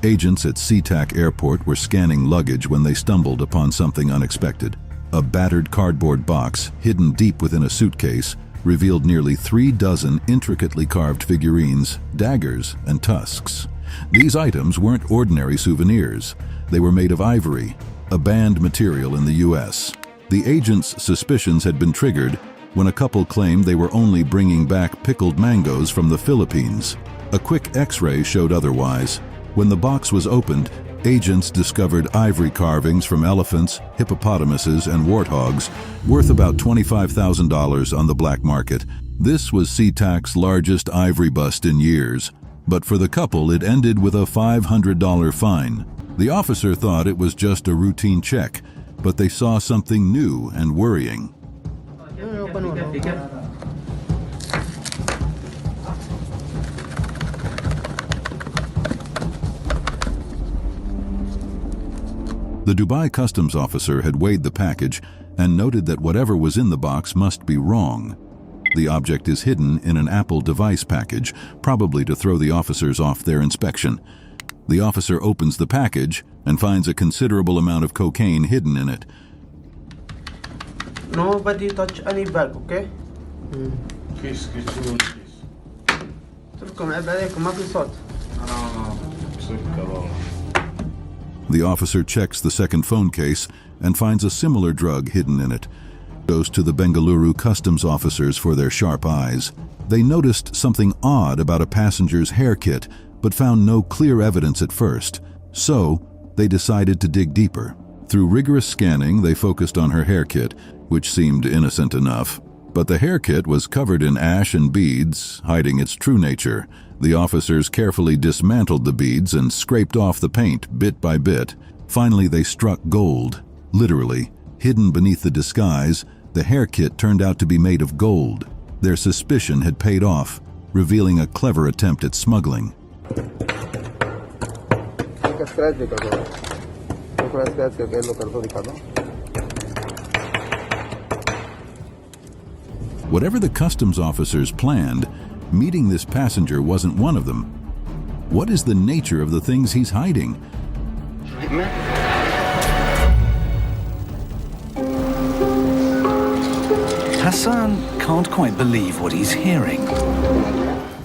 Agents at SeaTac Airport were scanning luggage when they stumbled upon something unexpected. A battered cardboard box, hidden deep within a suitcase, revealed nearly 3 dozen intricately carved figurines, daggers, and tusks. These items weren't ordinary souvenirs. They were made of ivory, a banned material in the US. The agents' suspicions had been triggered when a couple claimed they were only bringing back pickled mangoes from the Philippines. A quick X-ray showed otherwise. When the box was opened, agents discovered ivory carvings from elephants, hippopotamuses, and warthogs, worth about $25,000 on the black market. This was SeaTac's largest ivory bust in years. But for the couple, it ended with a $500 fine. The officer thought it was just a routine check, but they saw something new and worrying. The Dubai customs officer had weighed the package and noted that whatever was in the box must be wrong. The object is hidden in an Apple device package, probably to throw the officers off their inspection. The officer opens the package and finds a considerable amount of cocaine hidden in it. Nobody touch any bag, okay? The officer checks the second phone case and finds a similar drug hidden in it. Goes to the Bengaluru customs officers for their sharp eyes. They noticed something odd about a passenger's hair kit, but found no clear evidence at first. So, they decided to dig deeper. Through rigorous scanning, they focused on her hair kit, which seemed innocent enough. But the hair kit was covered in ash and beads, hiding its true nature. The officers carefully dismantled the beads and scraped off the paint bit by bit. Finally, they struck gold. Literally, hidden beneath the disguise, the hair kit turned out to be made of gold. Their suspicion had paid off, revealing a clever attempt at smuggling. Whatever the customs officers planned, meeting this passenger wasn't one of them. What is the nature of the things he's hiding? Hassan can't quite believe what he's hearing.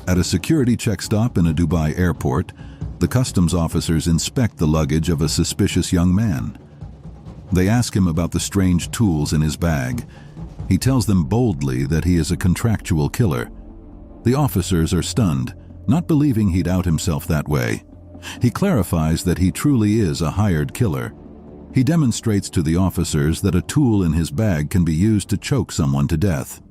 At a security check stop in a Dubai airport, the customs officers inspect the luggage of a suspicious young man. They ask him about the strange tools in his bag. He tells them boldly that he is a contractual killer. The officers are stunned, not believing he'd out himself that way. He clarifies that he truly is a hired killer. He demonstrates to the officers that a tool in his bag can be used to choke someone to death.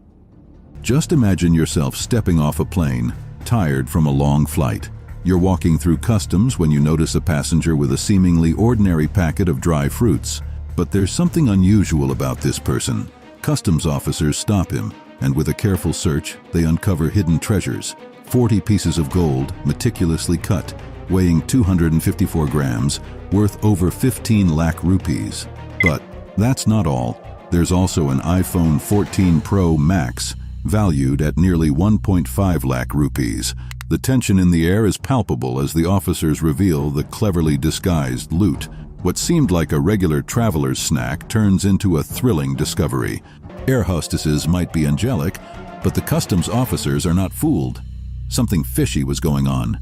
Just imagine yourself stepping off a plane, tired from a long flight. You're walking through customs when you notice a passenger with a seemingly ordinary packet of dry fruits. But there's something unusual about this person. Customs officers stop him, and with a careful search, they uncover hidden treasures. 40 pieces of gold, meticulously cut, weighing 254 grams, worth over 15 lakh rupees. But that's not all. There's also an iPhone 14 Pro Max, valued at nearly 1.5 lakh rupees. The tension in the air is palpable as the officers reveal the cleverly disguised loot. What seemed like a regular traveler's snack turns into a thrilling discovery. Air hostesses might be angelic, but the customs officers are not fooled. Something fishy was going on.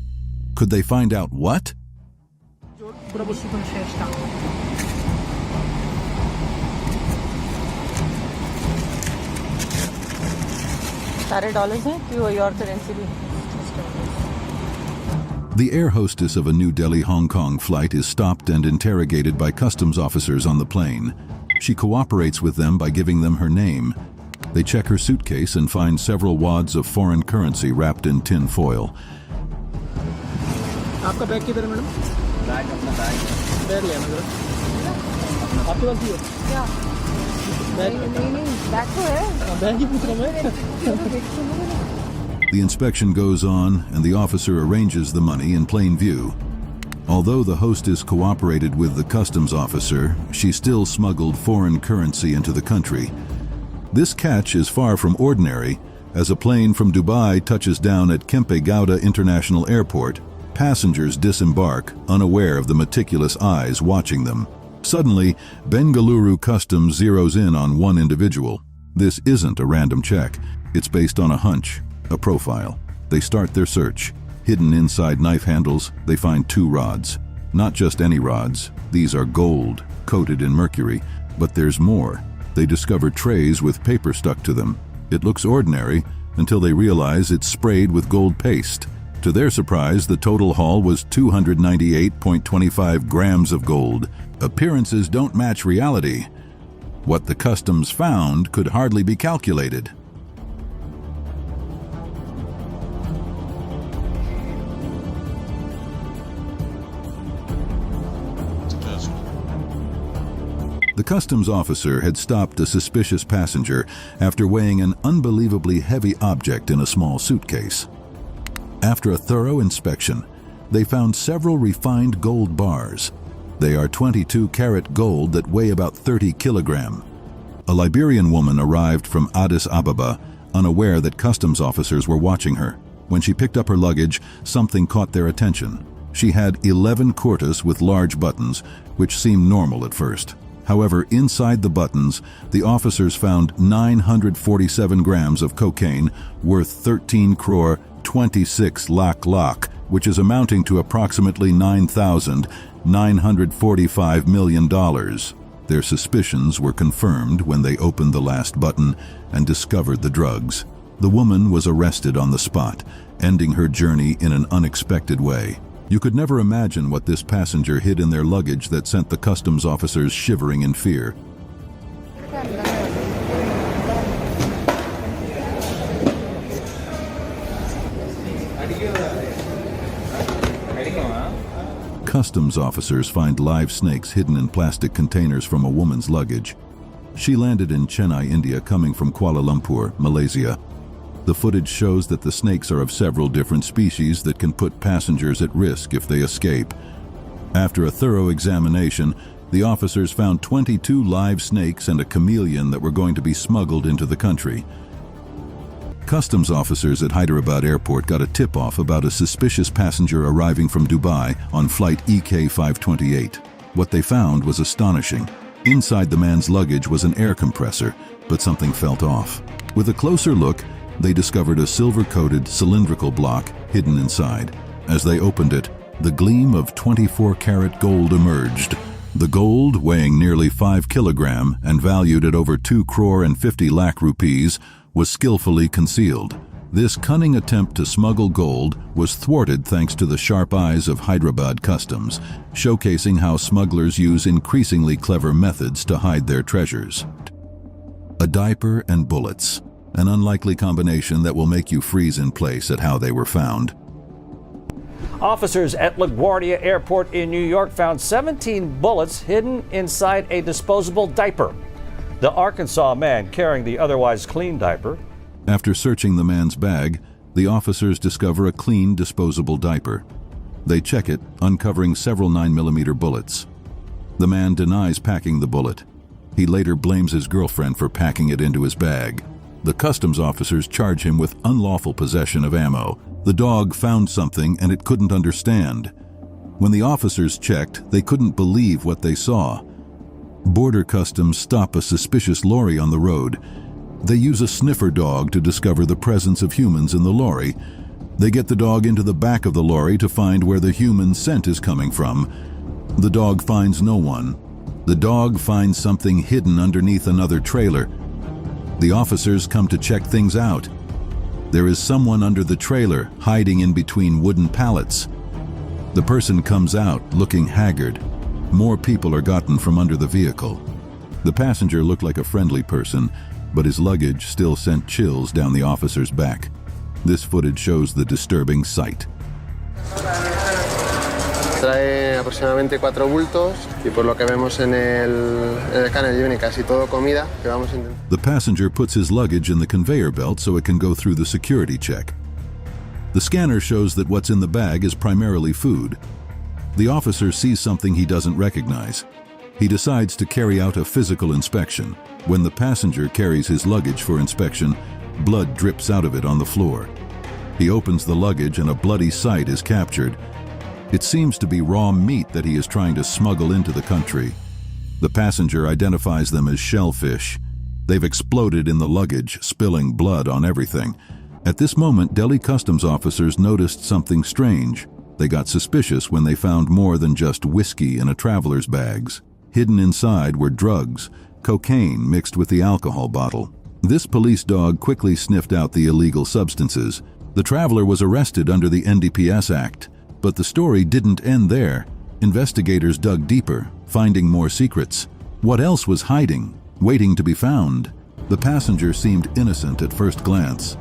Could they find out what? The air hostess of a New Delhi-Hong Kong flight is stopped and interrogated by customs officers on the plane. She cooperates with them by giving them her name. They check her suitcase and find several wads of foreign currency wrapped in tin foil. आपका bag किधर है madam? Bag अपना bag ले आना जरा। आपके पास भी है? क्या? बैग नहीं बैग तो है। बैग ही पूछ रहा मैं। The inspection goes on, and the officer arranges the money in plain view. Although the hostess cooperated with the customs officer, she still smuggled foreign currency into the country. This catch is far from ordinary. As a plane from Dubai touches down at Kempe Gowda International Airport, passengers disembark, unaware of the meticulous eyes watching them. Suddenly, Bengaluru Customs zeroes in on one individual. This isn't a random check. It's based on a hunch, a profile. They start their search. Hidden inside knife handles, they find 2 rods. Not just any rods. These are gold, coated in mercury. But there's more. They discover trays with paper stuck to them. It looks ordinary until they realize it's sprayed with gold paste. To their surprise, the total haul was 298.25 grams of gold. Appearances don't match reality. What the customs found could hardly be calculated. The customs officer had stopped a suspicious passenger after weighing an unbelievably heavy object in a small suitcase. After a thorough inspection, they found several refined gold bars. They are 22-karat gold that weigh about 30 kilograms. A Liberian woman arrived from Addis Ababa, unaware that customs officers were watching her. When she picked up her luggage, something caught their attention. She had 11 quartas with large buttons, which seemed normal at first. However, inside the buttons, the officers found 947 grams of cocaine worth 13 crore 26 lakh, which is amounting to approximately $9,945 million. Their suspicions were confirmed when they opened the last button and discovered the drugs. The woman was arrested on the spot, ending her journey in an unexpected way. You could never imagine what this passenger hid in their luggage that sent the customs officers shivering in fear. Customs officers find live snakes hidden in plastic containers from a woman's luggage. She landed in Chennai, India, coming from Kuala Lumpur, Malaysia. The footage shows that the snakes are of several different species that can put passengers at risk if they escape. After a thorough examination, the officers found 22 live snakes and a chameleon that were going to be smuggled into the country. Customs officers at Hyderabad Airport got a tip-off about a suspicious passenger arriving from Dubai on flight EK 528. What they found was astonishing. Inside the man's luggage was an air compressor, but something felt off. With a closer look, they discovered a silver-coated cylindrical block hidden inside. As they opened it, the gleam of 24-karat gold emerged. The gold, weighing nearly 5 kilograms and valued at over 2 crore and 50 lakh rupees, was skillfully concealed. This cunning attempt to smuggle gold was thwarted thanks to the sharp eyes of Hyderabad Customs, showcasing how smugglers use increasingly clever methods to hide their treasures. A diaper and bullets. An unlikely combination that will make you freeze in place at how they were found. Officers at LaGuardia Airport in New York found 17 bullets hidden inside a disposable diaper. The Arkansas man carrying the otherwise clean diaper. After searching the man's bag, the officers discover a clean disposable diaper. They check it, uncovering several 9mm bullets. The man denies packing the bullet. He later blames his girlfriend for packing it into his bag. The customs officers charge him with unlawful possession of ammo. The dog found something and it couldn't understand. When the officers checked, they couldn't believe what they saw. Border Customs stop a suspicious lorry on the road. They use a sniffer dog to discover the presence of humans in the lorry. They get the dog into the back of the lorry to find where the human scent is coming from. The dog finds no one. The dog finds something hidden underneath another trailer. The officers come to check things out. There is someone under the trailer, hiding in between wooden pallets. The person comes out, looking haggard. More people are gotten from under the vehicle. The passenger looked like a friendly person, but his luggage still sent chills down the officer's back. This footage shows the disturbing sight. Trae aproximadamente 4 bultos y por lo que vemos en el escáner viene casi todo comida que vamos a intentar. The passenger puts his luggage in the conveyor belt so it can go through the security check. The scanner shows that what's in the bag is primarily food. The officer sees something he doesn't recognize. He decides to carry out a physical inspection. When the passenger carries his luggage for inspection, blood drips out of it on the floor. He opens the luggage and a bloody sight is captured. It seems to be raw meat that he is trying to smuggle into the country. The passenger identifies them as shellfish. They've exploded in the luggage, spilling blood on everything. At this moment, Delhi customs officers noticed something strange. They got suspicious when they found more than just whiskey in a traveler's bags. Hidden inside were drugs, cocaine mixed with the alcohol bottle. This police dog quickly sniffed out the illegal substances. The traveler was arrested under the NDPS Act. But the story didn't end there. Investigators dug deeper, finding more secrets. What else was hiding, waiting to be found? The passenger seemed innocent at first glance.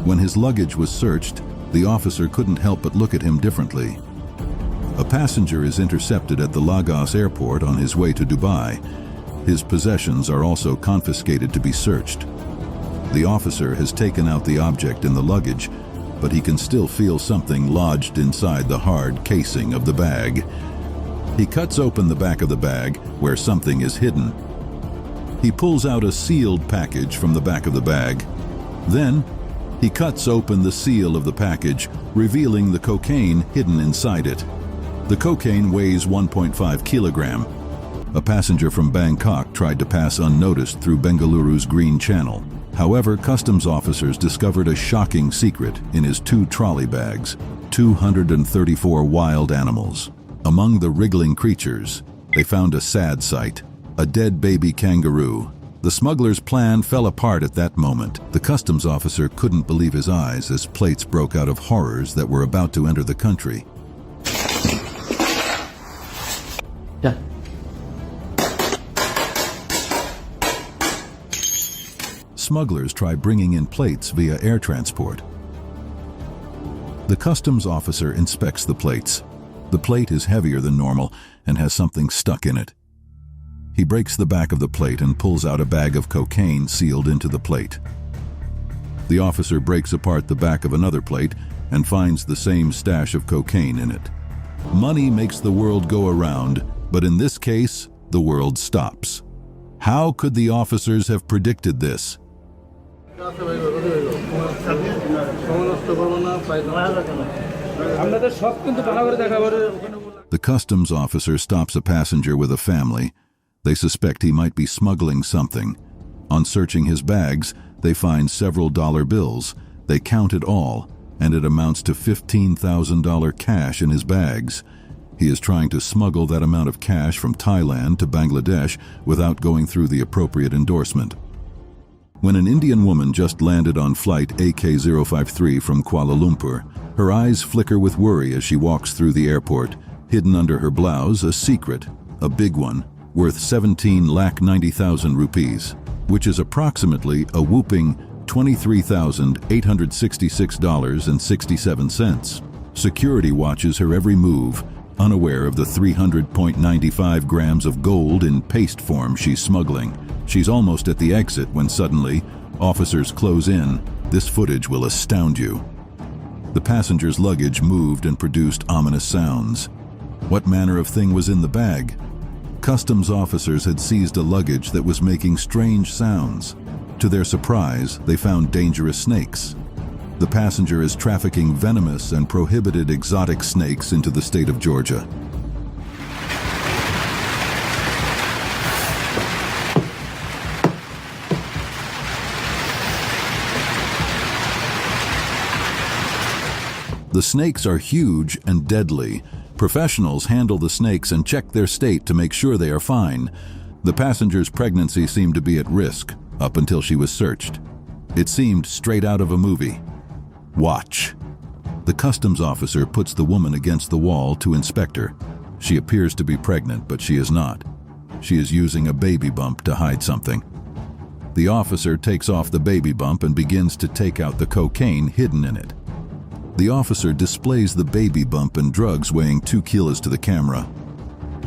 When his luggage was searched, the officer couldn't help but look at him differently. A passenger is intercepted at the Lagos airport on his way to Dubai. His possessions are also confiscated to be searched. The officer has taken out the object in the luggage, but he can still feel something lodged inside the hard casing of the bag. He cuts open the back of the bag, where something is hidden. He pulls out a sealed package from the back of the bag. Then, he cuts open the seal of the package, revealing the cocaine hidden inside it. The cocaine weighs 1.5 kilogram. A passenger from Bangkok tried to pass unnoticed through Bengaluru's Green Channel. However, customs officers discovered a shocking secret in his 2 trolley bags, 234 wild animals. Among the wriggling creatures, they found a sad sight, a dead baby kangaroo. The smuggler's plan fell apart at that moment. The customs officer couldn't believe his eyes as plates broke out of horrors that were about to enter the country. Yeah. Smugglers try bringing in plates via air transport. The customs officer inspects the plates. The plate is heavier than normal and has something stuck in it. He breaks the back of the plate and pulls out a bag of cocaine sealed into the plate. The officer breaks apart the back of another plate and finds the same stash of cocaine in it. Money makes the world go around, but in this case, the world stops. How could the officers have predicted this? The customs officer stops a passenger with a family. They suspect he might be smuggling something. On searching his bags, they find several dollar bills. They count it all, and it amounts to $15,000 cash in his bags. He is trying to smuggle that amount of cash from Thailand to Bangladesh without going through the appropriate endorsement. When an Indian woman just landed on flight AK-053 from Kuala Lumpur, her eyes flicker with worry as she walks through the airport. Hidden under her blouse, a secret, a big one, worth 17,90,000 rupees, which is approximately a whooping $23,866.67. Security watches her every move, unaware of the 300.95 grams of gold in paste form she's smuggling. She's almost at the exit when suddenly, officers close in. This footage will astound you. The passenger's luggage moved and produced ominous sounds. What manner of thing was in the bag? Customs officers had seized a luggage that was making strange sounds. To their surprise, they found dangerous snakes. The passenger is trafficking venomous and prohibited exotic snakes into the state of Georgia. The snakes are huge and deadly. Professionals handle the snakes and check their state to make sure they are fine. The passenger's pregnancy seemed to be at risk, up until she was searched. It seemed straight out of a movie. Watch. The customs officer puts the woman against the wall to inspect her. She appears to be pregnant, but she is not. She is using a baby bump to hide something. The officer takes off the baby bump and begins to take out the cocaine hidden in it. The officer displays the baby bump and drugs weighing 2 kilos to the camera.